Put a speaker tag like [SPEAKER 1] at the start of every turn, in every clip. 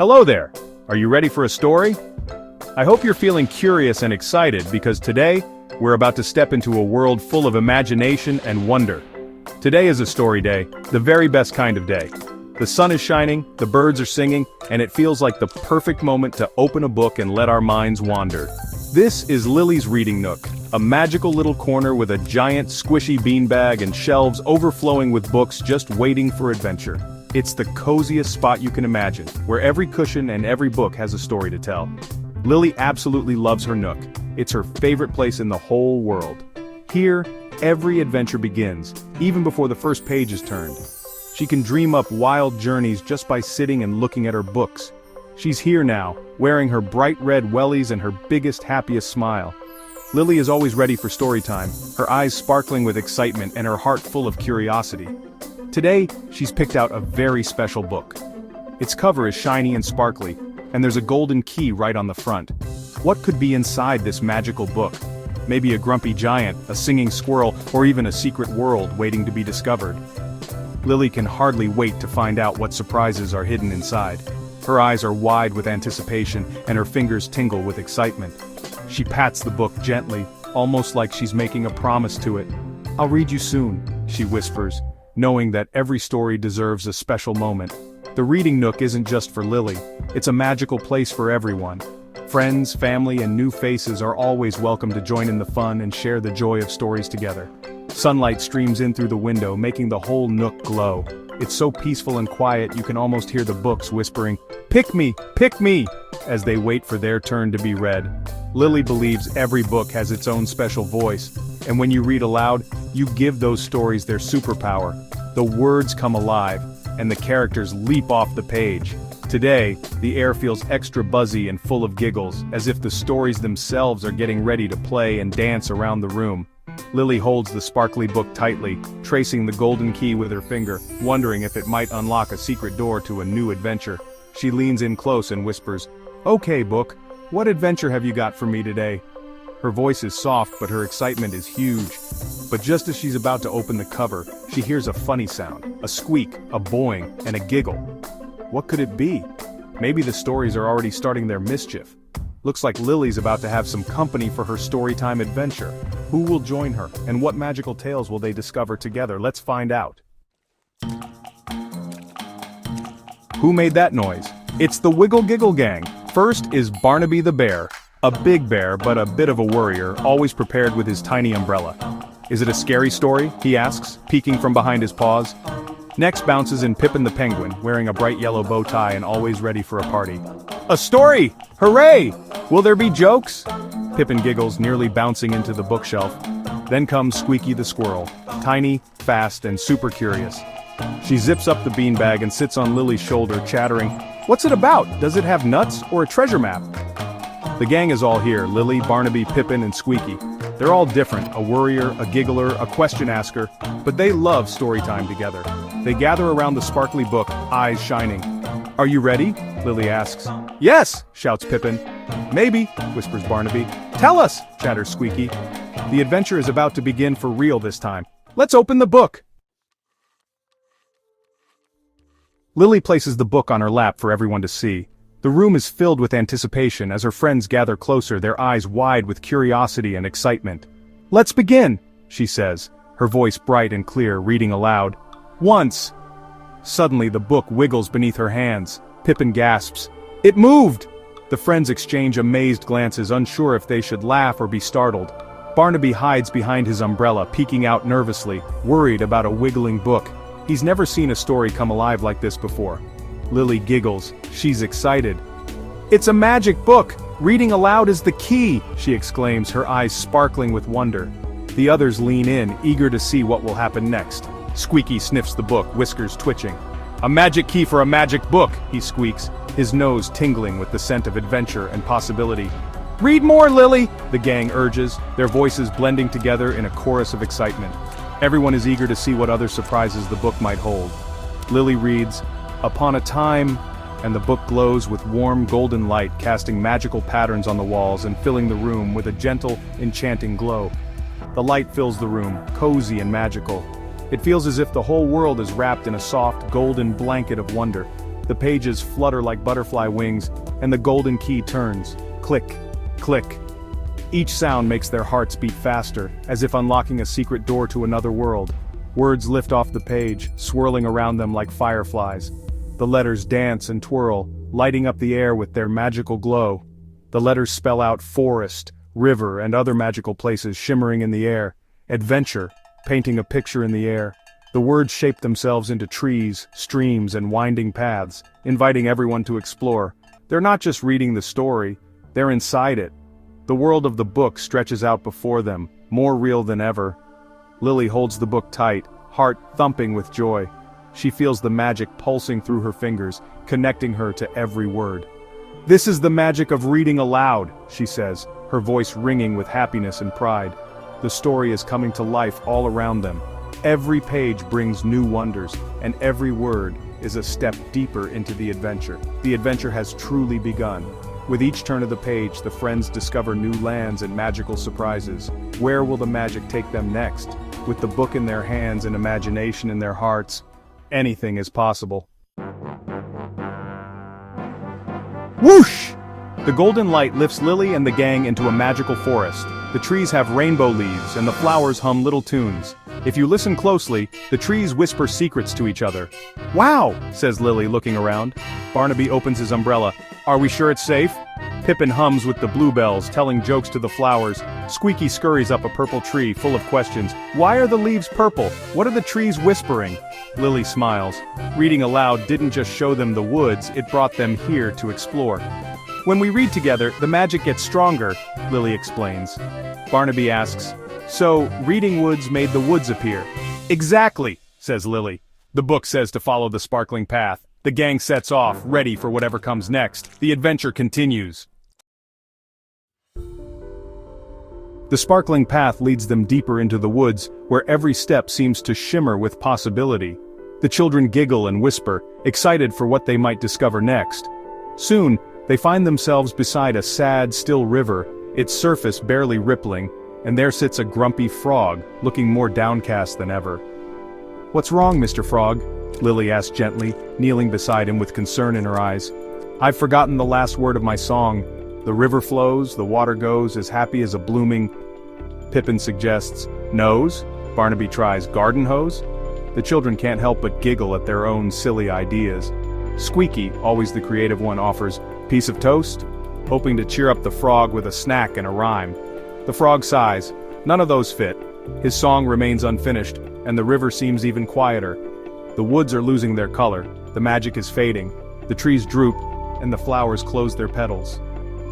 [SPEAKER 1] Hello there! Are you ready for a story? I hope you're feeling curious and excited because today, we're about to step into a world full of imagination and wonder. Today is a story day, the very best kind of day. The sun is shining, the birds are singing, and it feels like the perfect moment to open a book and let our minds wander. This is Lily's Reading Nook, a magical little corner with a giant squishy beanbag and shelves overflowing with books just waiting for adventure. It's the coziest spot you can imagine, where every cushion and every book has a story to tell. Lily absolutely loves her nook. It's her favorite place in the whole world. Here, every adventure begins, even before the first page is turned. She can dream up wild journeys just by sitting and looking at her books. She's here now, wearing her bright red wellies and her biggest, happiest smile. Lily is always ready for story time, her eyes sparkling with excitement and her heart full of curiosity. Today, she's picked out a very special book. Its cover is shiny and sparkly, and there's a golden key right on the front. What could be inside this magical book? Maybe a grumpy giant, a singing squirrel, or even a secret world waiting to be discovered. Lily can hardly wait to find out what surprises are hidden inside. Her eyes are wide with anticipation, and her fingers tingle with excitement. She pats the book gently, almost like she's making a promise to it. "I'll read you soon," she whispers, knowing that every story deserves a special moment. The Reading Nook isn't just for Lily, it's a magical place for everyone. Friends, family, and new faces are always welcome to join in the fun and share the joy of stories together. Sunlight streams in through the window, making the whole nook glow. It's so peaceful and quiet you can almost hear the books whispering, pick me," as they wait for their turn to be read. Lily believes every book has its own special voice, and when you read aloud, you give those stories their superpower. The words come alive, and the characters leap off the page. Today, the air feels extra buzzy and full of giggles, as if the stories themselves are getting ready to play and dance around the room. Lily holds the sparkly book tightly, tracing the golden key with her finger, wondering if it might unlock a secret door to a new adventure. She leans in close and whispers, "Okay, book, what adventure have you got for me today?" Her voice is soft, but her excitement is huge. But just as she's about to open the cover, she hears a funny sound, a squeak, a boing, and a giggle. What could it be? Maybe the stories are already starting their mischief. Looks like Lily's about to have some company for her storytime adventure. Who will join her, and what magical tales will they discover together? Let's find out. Who made that noise? It's the Wiggle Giggle Gang. First is Barnaby the Bear. A big bear, but a bit of a worrier, always prepared with his tiny umbrella. "Is it a scary story?" he asks, peeking from behind his paws. Next bounces in Pippin the Penguin, wearing a bright yellow bow tie and always ready for a party. "A story! Hooray! Will there be jokes?" Pippin giggles, nearly bouncing into the bookshelf. Then comes Squeaky the Squirrel, tiny, fast, and super curious. She zips up the beanbag and sits on Lily's shoulder, chattering, "What's it about? Does it have nuts or a treasure map?" The gang is all here, Lily, Barnaby, Pippin, and Squeaky. They're all different, a worrier, a giggler, a question asker, but they love story time together. They gather around the sparkly book, eyes shining. "Are you ready?" Lily asks. "Yes," shouts Pippin. "Maybe," whispers Barnaby. "Tell us," chatters Squeaky. The adventure is about to begin for real this time. Let's open the book. Lily places the book on her lap for everyone to see. The room is filled with anticipation as her friends gather closer, their eyes wide with curiosity and excitement. "Let's begin," she says, her voice bright and clear, reading aloud. "Once." Suddenly the book wiggles beneath her hands. Pippin gasps, "It moved!" The friends exchange amazed glances, unsure if they should laugh or be startled. Barnaby hides behind his umbrella, peeking out nervously, worried about a wiggling book. He's never seen a story come alive like this before. Lily giggles. She's excited. "It's a magic book! Reading aloud is the key!" she exclaims, her eyes sparkling with wonder. The others lean in, eager to see what will happen next. Squeaky sniffs the book, whiskers twitching. "A magic key for a magic book," he squeaks, his nose tingling with the scent of adventure and possibility. "Read more, Lily!" the gang urges, their voices blending together in a chorus of excitement. Everyone is eager to see what other surprises the book might hold. Lily reads, "Upon a time," and the book glows with warm golden light, casting magical patterns on the walls and filling the room with a gentle, enchanting glow. The light fills the room, cozy and magical. It feels as if the whole world is wrapped in a soft, golden blanket of wonder. The pages flutter like butterfly wings, and the golden key turns. Click, click. Each sound makes their hearts beat faster, as if unlocking a secret door to another world. Words lift off the page, swirling around them like fireflies. The letters dance and twirl, lighting up the air with their magical glow. The letters spell out forest, river, and other magical places shimmering in the air. Adventure, painting a picture in the air. The words shape themselves into trees, streams, and winding paths, inviting everyone to explore. They're not just reading the story, they're inside it. The world of the book stretches out before them, more real than ever. Lily holds the book tight, heart thumping with joy. She feels the magic pulsing through her fingers, connecting her to every word. "This is the magic of reading aloud," she says, her voice ringing with happiness and pride. The story is coming to life all around them. Every page brings new wonders, and every word is a step deeper into the adventure. The adventure has truly begun. With each turn of the page, the friends discover new lands and magical surprises. Where will the magic take them next? With the book in their hands and imagination in their hearts, anything is possible. Whoosh! The golden light lifts Lily and the gang into a magical forest. The trees have rainbow leaves, and the flowers hum little tunes. If you listen closely, the trees whisper secrets to each other. "Wow!" says Lily, looking around. Barnaby opens his umbrella. "Are we sure it's safe?" Pippin hums with the bluebells, telling jokes to the flowers. Squeaky scurries up a purple tree, full of questions. "Why are the leaves purple? What are the trees whispering?" Lily smiles. Reading aloud didn't just show them the woods, it brought them here to explore. "When we read together, the magic gets stronger," Lily explains. Barnaby asks, "So, reading woods made the woods appear?" "Exactly," says Lily. The book says to follow the sparkling path. The gang sets off, ready for whatever comes next. The adventure continues. The sparkling path leads them deeper into the woods, where every step seems to shimmer with possibility. The children giggle and whisper, excited for what they might discover next. Soon, they find themselves beside a sad, still river, its surface barely rippling, and there sits a grumpy frog, looking more downcast than ever. "What's wrong, Mr. Frog?" Lily asked gently, kneeling beside him with concern in her eyes. "I've forgotten the last word of my song. The river flows, the water goes, as happy as a blooming—" Pippin suggests, "Nose?" Barnaby tries, "Garden hose?" The children can't help but giggle at their own silly ideas. Squeaky, always the creative one, offers, "Piece of toast?" hoping to cheer up the frog with a snack and a rhyme. The frog sighs. None of those fit. His song remains unfinished, and the river seems even quieter. The woods are losing their color, the magic is fading, the trees droop, and the flowers close their petals.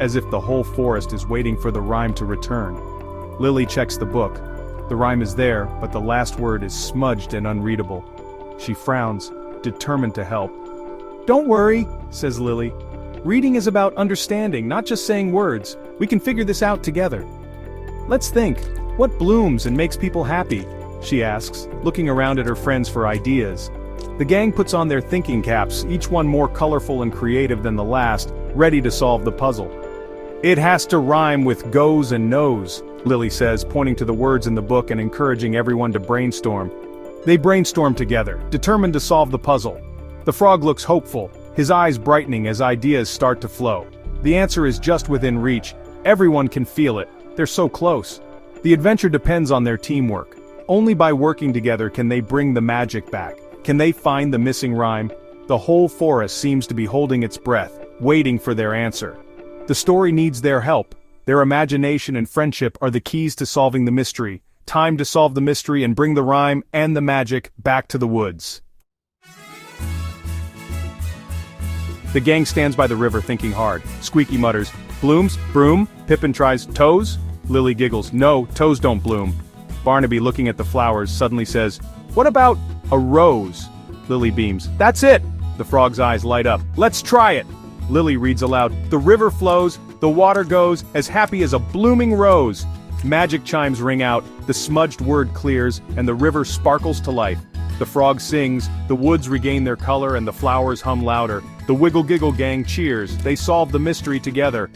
[SPEAKER 1] As if the whole forest is waiting for the rhyme to return. Lily checks the book. The rhyme is there, but the last word is smudged and unreadable. She frowns, determined to help. "Don't worry," says Lily. "Reading is about understanding, not just saying words. We can figure this out together." "Let's think. What blooms and makes people happy?" she asks, looking around at her friends for ideas. The gang puts on their thinking caps, each one more colorful and creative than the last, ready to solve the puzzle. "It has to rhyme with goes and knows," Lily says, pointing to the words in the book and encouraging everyone to brainstorm. They brainstorm together, determined to solve the puzzle. The frog looks hopeful, his eyes brightening as ideas start to flow. The answer is just within reach. Everyone can feel it. They're so close. The adventure depends on their teamwork. Only by working together can they bring the magic back. Can they find the missing rhyme? The whole forest seems to be holding its breath, waiting for their answer. The story needs their help. Their imagination and friendship are the keys to solving the mystery. Time to solve the mystery and bring the rhyme and the magic back to the woods. The gang stands by the river thinking hard. Squeaky mutters, "Blooms? Broom?" Pippin tries, "Toes?" Lily giggles, "No, toes don't bloom." Barnaby, looking at the flowers, suddenly says, "What about a rose?" Lily beams, "That's it!" The frog's eyes light up. "Let's try it!" Lily reads aloud, "The river flows, the water goes, as happy as a blooming rose." Magic chimes ring out, the smudged word clears, and the river sparkles to life. The frog sings, the woods regain their color, and the flowers hum louder. The Wiggle Giggle gang cheers, they solve the mystery together.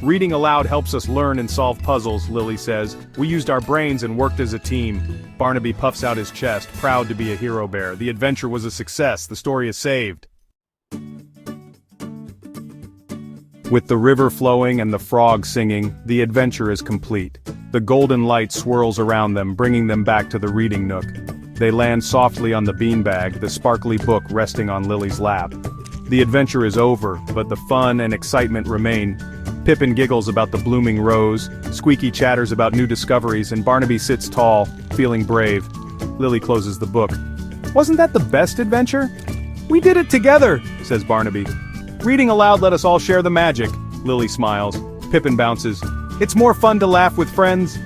[SPEAKER 1] "Reading aloud helps us learn and solve puzzles," Lily says. "We used our brains and worked as a team." Barnaby puffs out his chest, proud to be a hero bear. The adventure was a success, the story is saved. With the river flowing and the frogs singing, the adventure is complete. The golden light swirls around them, bringing them back to the reading nook. They land softly on the beanbag, the sparkly book resting on Lily's lap. The adventure is over, but the fun and excitement remain. Pippin giggles about the blooming rose, Squeaky chatters about new discoveries, and Barnaby sits tall, feeling brave. Lily closes the book. "Wasn't that the best adventure?" "We did it together," says Barnaby. "Reading aloud let us all share the magic." Lily smiles. Pippin bounces. "It's more fun to laugh with friends."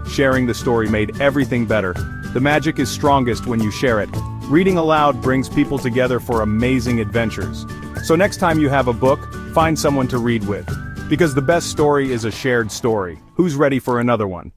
[SPEAKER 1] Sharing the story made everything better. The magic is strongest when you share it. Reading aloud brings people together for amazing adventures. So next time you have a book, find someone to read with. Because the best story is a shared story. Who's ready for another one?